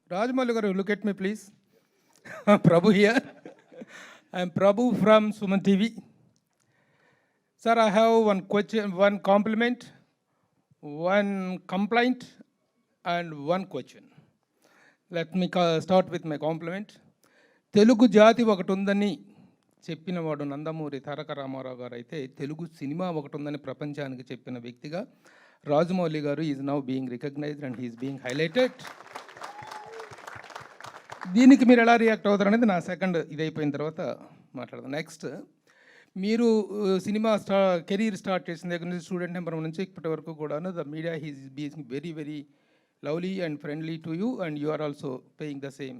Rajmouli garu, look at me please. Prabhu here. I am Prabhu from Suman TV. Sir, I have one question, one compliment, one complaint, and one question. Let me start with my compliment. Telugu జాతి ఒకటి ఉందని చెప్పినవాడు నందమూరి తారక రామారావు గారు అయితే Telugu cinema ఒకటి ఉందని ప్రపంచానికి చెప్పిన వ్యక్తిగా Rajamouli garu is now being recognised and he is being highlighted. దీనికి మీరు ఎలా రియాక్ట్ అవుతారు అనేది నా సెకండ్ ఇది అయిపోయిన తర్వాత మాట్లాడదాం. నెక్స్ట్, మీరు సినిమా కెరీర్ స్టార్ట్ చేసిన దగ్గర నుంచి స్టూడెంట్ నెంబర్ నుంచి ఇప్పటి వరకు కూడా the media he's being very very lovely and friendly to you and you are also paying the same.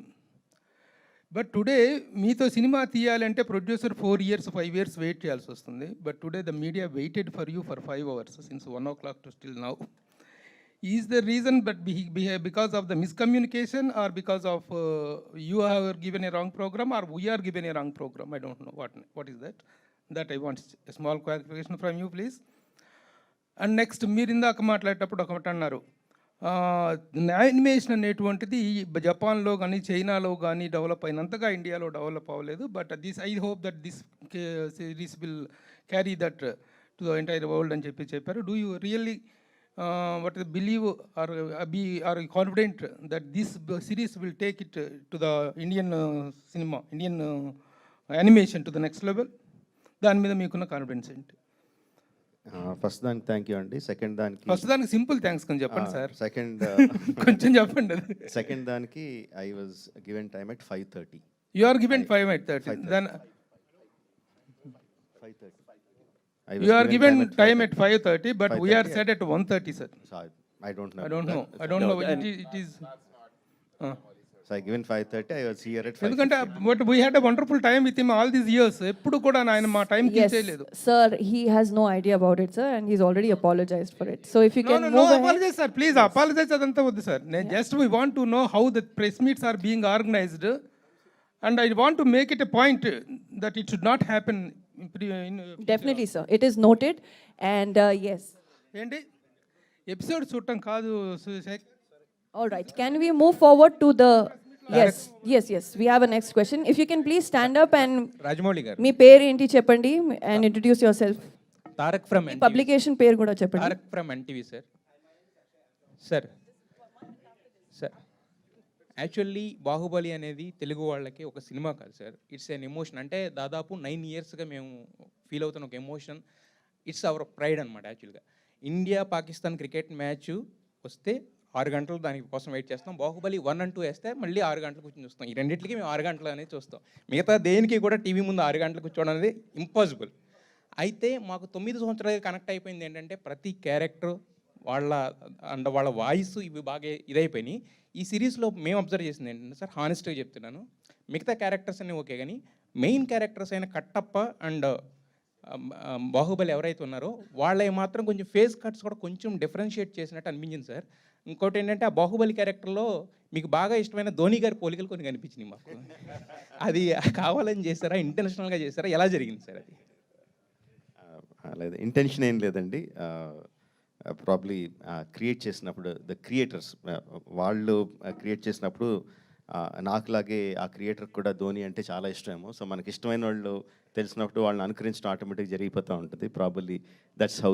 But today మీతో సినిమా తీయాలంటే ప్రొడ్యూసర్ 4 years 5 years వెయిట్ చేయాల్సి వస్తుంది. But today the media waited for you for 5 hours since 1 o'clock to still now. Is the reason but because of the miscommunication or because of you have given a wrong program or we are given a wrong program? I don't know what is that. That I want a small clarification from you please. And next, మీరు ఇందాక మాట్లాడేటప్పుడు ఒకటి అన్నారు, animation అనేటువంటిది జపాన్లో కానీ చైనాలో కానీ డెవలప్ అయినంతగా ఇండియాలో డెవలప్ అవ్వలేదు. But this I hope that this series will carry that to the entire world అని చెప్పారు. Do you really what believe or are confident that this series will take it to the Indian cinema, Indian animation to the next level? దాని మీద మీకున్న confidence ఏంటి? First దానికి thank you అండి. Second దానికి simple thanks కొంచెం చెప్పండి sir. Second కొంచెం చెప్పండి. సెకండ్ దానికి I was given time at 5:30. You are given 5:30. Then 5:30. You are given time at 5:30, but we are set at 1:30, sir. Sorry, I don't know. I don't know. It is. So I given 5:30. I was here at 5:30. ఎందుకంటే but we had a wonderful time with him all these years. ఎప్పుడు కూడా ఆయన మా time కి చేయలేదు. Sir, he has no idea about it, sir, and he's already apologized for it. So if you can No apologize, sir. Please apologize అదంతా వద్దు sir. Just we want to know how the press meets are being organized, and I want to make it a point that it should not happen. Definitely, sir. It is noted, and yes. ఏంటి episode చూడటం కాదు. All right. Can we move forward to the yes. We have a next question. If you can please stand up and Rajamouli గారు, మీ పేరు ఏంటి చెప్పండి and introduce yourself. Tarak from publication పేరు కూడా చెప్పండి. Tarak from NTV sir. Actually Baahubali అనేది తెలుగు వాళ్ళకి ఒక సినిమా కాదు సార్. It's an emotion. అంటే దాదాపు 9 yearsగా మేము ఫీల్ అవుతున్న ఒక ఎమోషన్. ఇట్స్ అవర్ ప్రైడ్ అనమాట. యాక్చువల్గా ఇండియా పాకిస్తాన్ క్రికెట్ మ్యాచ్ వస్తే 6 గంటలు దాని కోసం వెయిట్ చేస్తాం. బాహుబలి 1 and 2 వేస్తే మళ్ళీ 6 గంటలు కూర్చొని చూస్తాం. ఈ రెండింటికి మేము 6 గంటలు అనేది చూస్తాం. మిగతా దేనికి కూడా టీవీ ముందు 6 గంటలు కూర్చోవడం అనేది ఇంపాసిబుల్. అయితే మాకు 9 సంవత్సరాలుగా కనెక్ట్ అయిపోయింది ఏంటంటే ప్రతి క్యారెక్టర్ వాళ్ళ వాయిస్ ఇవి బాగా ఇదైపోయినాయి. ఈ సిరీస్లో మేము అబ్జర్వ్ చేసింది ఏంటంటే సార్, హానెస్ట్గా చెప్తున్నాను, మిగతా క్యారెక్టర్స్ అన్నీ ఓకే, కానీ మెయిన్ క్యారెక్టర్స్ అయిన కట్టప్ప అండ్ బాహుబలి ఎవరైతే ఉన్నారో వాళ్ళవి మాత్రం కొంచెం ఫేస్ కట్స్ కూడా కొంచెం డిఫరెన్షియేట్ చేసినట్టు అనిపించింది సార్. ఇంకోటి ఏంటంటే ఆ బాహుబలి క్యారెక్టర్లో మీకు బాగా ఇష్టమైన ధోని గారి పోలికలు కొన్ని కనిపించినాయి మాకు. అది కావాలని చేస్తారా, ఇంటెన్షనల్గా చేస్తారా, ఎలా జరిగింది సార్ అది? లేదు, ఇంటెన్షన్ ఏం లేదండి. ప్రాబ్లీ క్రియేట్ చేసినప్పుడు ద క్రియేటర్స్ వాళ్ళు క్రియేట్ చేసినప్పుడు నాకులాగే ఆ క్రియేటర్కి కూడా ధోని అంటే చాలా ఇష్టమేమో. సో మనకి ఇష్టమైన వాళ్ళు తెలిసినప్పుడు వాళ్ళని అనుకరించడం ఆటోమేటిక్గా జరిగిపోతూ ఉంటుంది. Probably that's how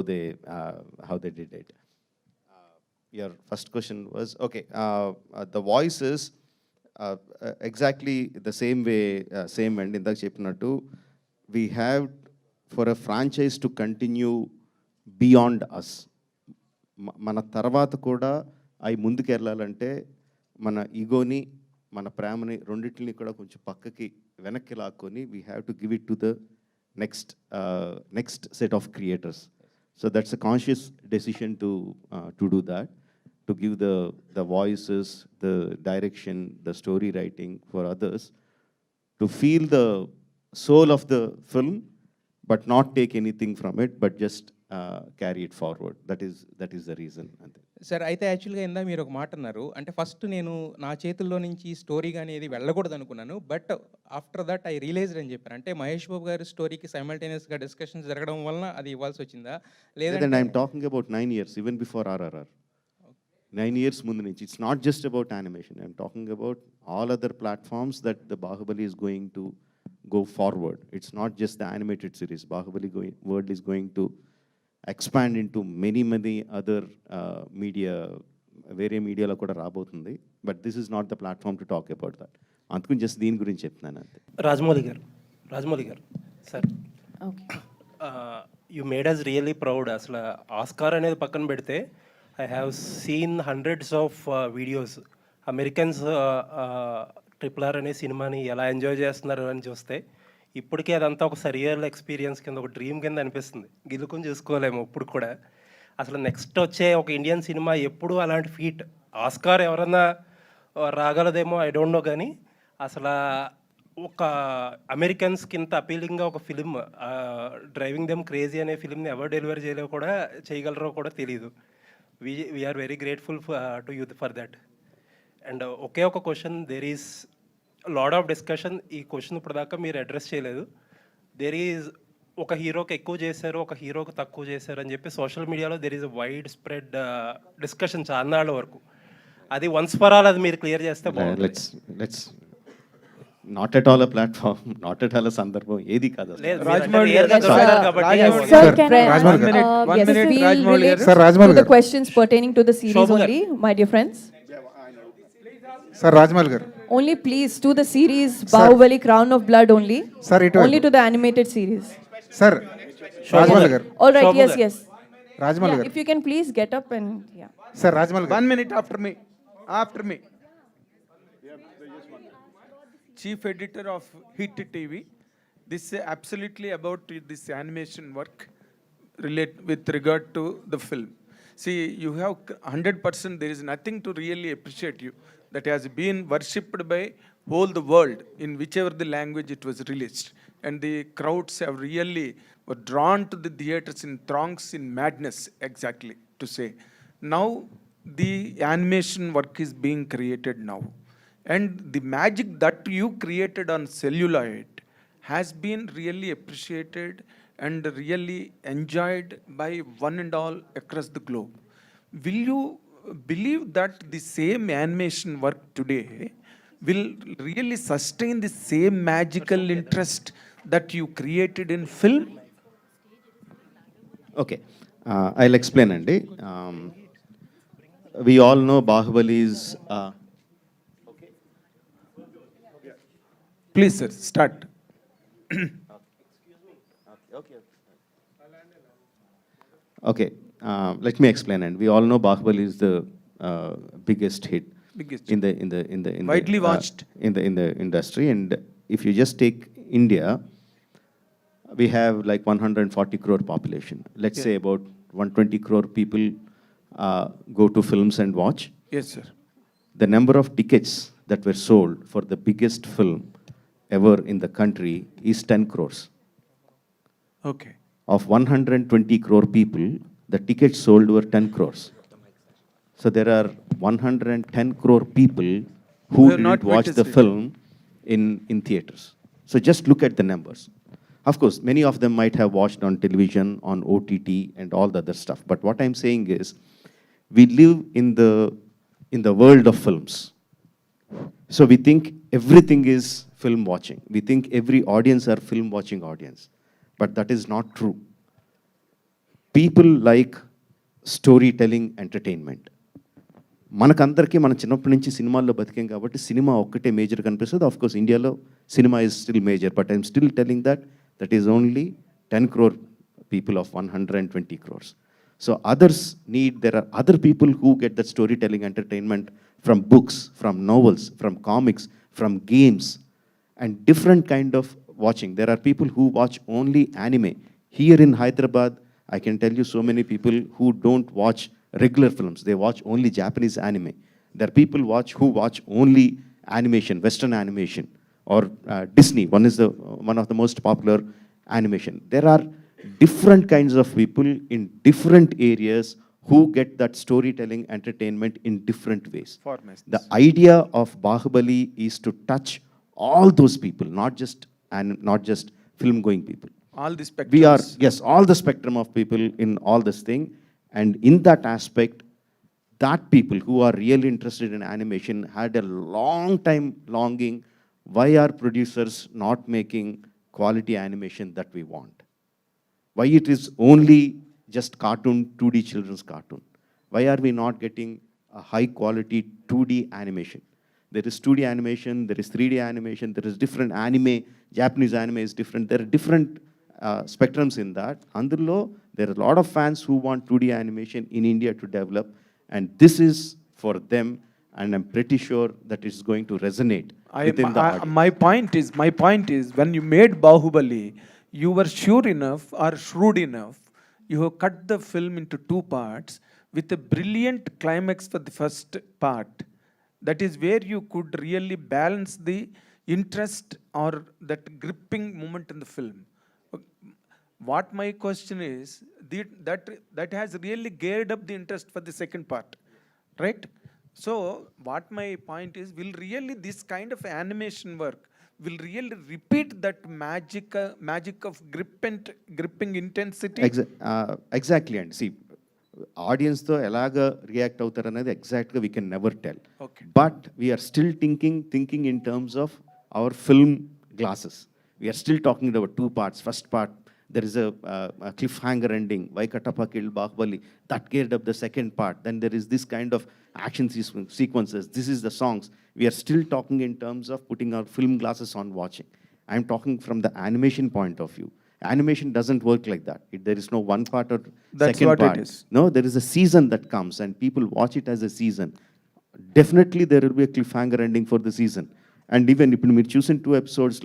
they did it. Your first question was okay. The voice is exactly the same అండి. ఇందాక చెప్పినట్టు we have for a franchise to continue beyond us. మన తర్వాత కూడా అవి ముందుకు వెళ్ళాలంటే మన ఈగోని, మన ప్రేమని రెండింటిని కూడా కొంచెం పక్కకి వెనక్కి లాక్కొని we have to give it to the next set of creators. So that's a conscious decision to do that, to give the voices, the direction, the story writing for others, to feel the soul of the film but not take anything from it, but just carry it forward. That is the reason. Sir, అయితే యాక్చువల్గా ఇందా మీరు ఒక మాట అన్నారు, అంటే first నేను నా చేతుల్లో నుంచి స్టోరీ కానీ ఏది వెళ్ళకూడదు అనుకున్నాను. But after that I realised అని చెప్పాను. అంటే మహేష్ బాబు గారి స్టోరీకి సైమల్టేనియస్గా డిస్కషన్స్ జరగడం వల్ల అది ఇవ్వాల్సి వచ్చిందా? లేదంటే I'm talking about 9 years, even before RRR. 9 years ముందు నుంచి. It's not just about animation. I'm talking about all other platforms that the Bahubali is going to go forward. It's not just the animated series. World is going to expand into many other media, వేరే మీడియాలో కూడా రాబోతుంది. But this is not the platform to talk about that. అందుకని just దీని గురించి చెప్తున్నాను అంతే. రాజమౌళి గారు sir, Okay. You made us really proud. అసలు ఆస్కార్ అనేది పక్కన పెడితే I have seen hundreds of videos. Americans RRR అనే సినిమాని ఎలా ఎంజాయ్ చేస్తున్నారు అని చూస్తే ఇప్పటికే అదంతా ఒక సరియల్ ఎక్స్పీరియన్స్ కింద, ఒక డ్రీమ్ కింద అనిపిస్తుంది. గిలుకుని చూసుకోలేము ఇప్పుడు కూడా. అసలు నెక్స్ట్ వచ్చే ఒక ఇండియన్ సినిమా ఎప్పుడు అలాంటి ఫీట్ ఆస్కార్ ఎవరన్నా రాగలదేమో, ఐ డోంట్ నో, కానీ అసలు ఒక అమెరికన్స్కి ఇంత అపీలింగ్గా ఒక ఫిలిం, డ్రైవింగ్ దెమ్ క్రేజీ అనే ఫిలింని ఎవరు డెలివరీ చేయగలరో కూడా తెలియదు. We're very grateful to you for that. And ఒకే ఒక question, there is lot of discussion. ఈ క్వశ్చన్ ఇప్పుడు దాకా మీరు అడ్రస్ చేయలేదు. దేర్ ఈజ్ ఒక హీరోకి ఎక్కువ చేశారు, ఒక హీరోకి తక్కువ చేశారు అని చెప్పి సోషల్ మీడియాలో there is wide spread discussion చాలా నాళ్ళ వరకు. అది వన్స్ ఫర్ ఆల్ అది మీరు క్లియర్ చేస్తే బాగుంటుంది. Let's not at all a platform, not at all అ సందర్భం, ఏది కాదు. లేదు, రాజమౌళి మీరు గారు, అంటే detailed గా కాబట్టి Sir, Sir, can Rajmahal garu. One yes, minute, we'll Rajmahal relate garu. Sir, Rajmahal to the garu. questions pertaining to the series Shobha garu. only, my dear friends. Sir Rajamouli గారు, Only please to the series Bahubali Crown of Blood only. Sir, ఇటు Only to the animated series. Sir Rajamouli గారు, All right, Shobha yes, garu. yes. Rajamouli Yeah, గారు, if you can please get up and yeah. Sir Rajamouli గారు, 1 minute after me. Chief editor of Hit TV. This is absolutely about this animation work with regard to the film. See, you have 100%, there is nothing to really appreciate you that has been worshipped by whole the world in whichever the language it was released. And the crowds have really were drawn to the theaters in throngs, in madness, exactly to say. Now, the animation work is being created now. And the magic that you created on celluloid has been really appreciated and really enjoyed by one and all across the globe. Will you believe that the same animation work today will really sustain the same magical interest that you created in film? Okay, I'll explain అండి. We all know Bahubali is Please, sir, start. okay, let me explain. And we all know Bahubali is the biggest hit Biggest. in the Widely watched. in the industry. And if you just take India, we have like 140 crore population. Let's say about 120 crore people go to films and watch. Yes, sir. The number of tickets that were sold for the biggest film ever in the country is 10 crores. Okay. Of 120 crore people, the tickets sold were 10 crores. So there are 110 crore people who have not didn't watch the witnessed it. film in theaters. So just look at the numbers. Of course, many of them might have watched on television, on OTT, and all the other stuff. But what I'm saying is, we live in the world of films. So we think everything is film watching. We think every audience are film watching audience. But that is not true. People like storytelling entertainment. మనకందరికీ మన చిన్నప్పటి నుంచి సినిమాల్లో బతికాం కాబట్టి cinema ఒక్కటే major కనిపిస్తుంది. Of course ఇండియాలో cinema is still major, but I'm still telling that is only 10 crore people of 120 crores. So there are other people who get that storytelling entertainment from books, from novels, from comics, from games, and different kind of watching. There are people who watch only anime. Here in Hyderabad, I can tell you so many people who don't watch regular films. They watch only Japanese anime. There are people who watch only animation, Western animation, or Disney. One of the most popular animation. There are different kinds of people in different areas who get that storytelling entertainment in different ways. Formats. The idea of Bahubali is to touch all those people, not just film-going people. All the spectrums. We are, yes, all the spectrum of people in all this thing. And in that aspect, that people who are really interested in animation had a long time longing, why are producers not making quality animation that we want? Why it is only just cartoon, 2D children's cartoon? Why are we not getting a high quality 2D animation? There is 2D animation, there is 3D animation, there is different anime, Japanese anime is different, there are different spectrums in that. Andurlo, there are a lot of fans who want 2D animation in India to develop, and this is for them, and I'm pretty sure that it's going to resonate within the audience. My point is, when you made Bahubali, you were sure enough or shrewd enough, you have cut the film into 2 parts with a brilliant climax for the first part. That is where you could really balance the interest or that gripping moment in the film. What my question is, that has really geared up the interest for the second part, right? So what my point is, will really this kind of animation work will really repeat that magic of gripping intensity? Exactly, and see, ఆడియన్స్తో ఎలాగ react అవుతారు అనేది ఎగ్జాక్ట్గా we can never tell. Okay. But we're still thinking in terms of our film glasses. We're still talking about 2 parts. First part, there is a cliffhanger ending. Why Katappa killed Bahubali? That geared up the second part. Then there is this kind of action sequences. This is the songs. We are still talking in terms of putting our film glasses on watching. I'm talking from the animation point of view. Animation doesn't work like that. There is no one part or That's second what it part. is. No, there is a season that comes and people watch it as a season. Definitely there will be a cliffhanger ending for the season. And even if you choose in 2 episodes,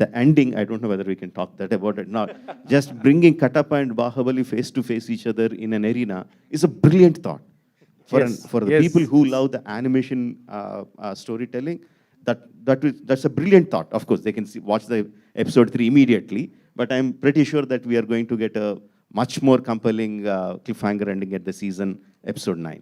the ending, I don't know whether we can talk that about it now. Just bringing Katappa and Bahubali face to face each other in an arena is a brilliant thought. For the Yes. people who love the animation storytelling, that's a brilliant thought. Of course, they can watch the episode 3 immediately, but I'm pretty sure that we are going to get a much more compelling cliffhanger ending at the season episode 9.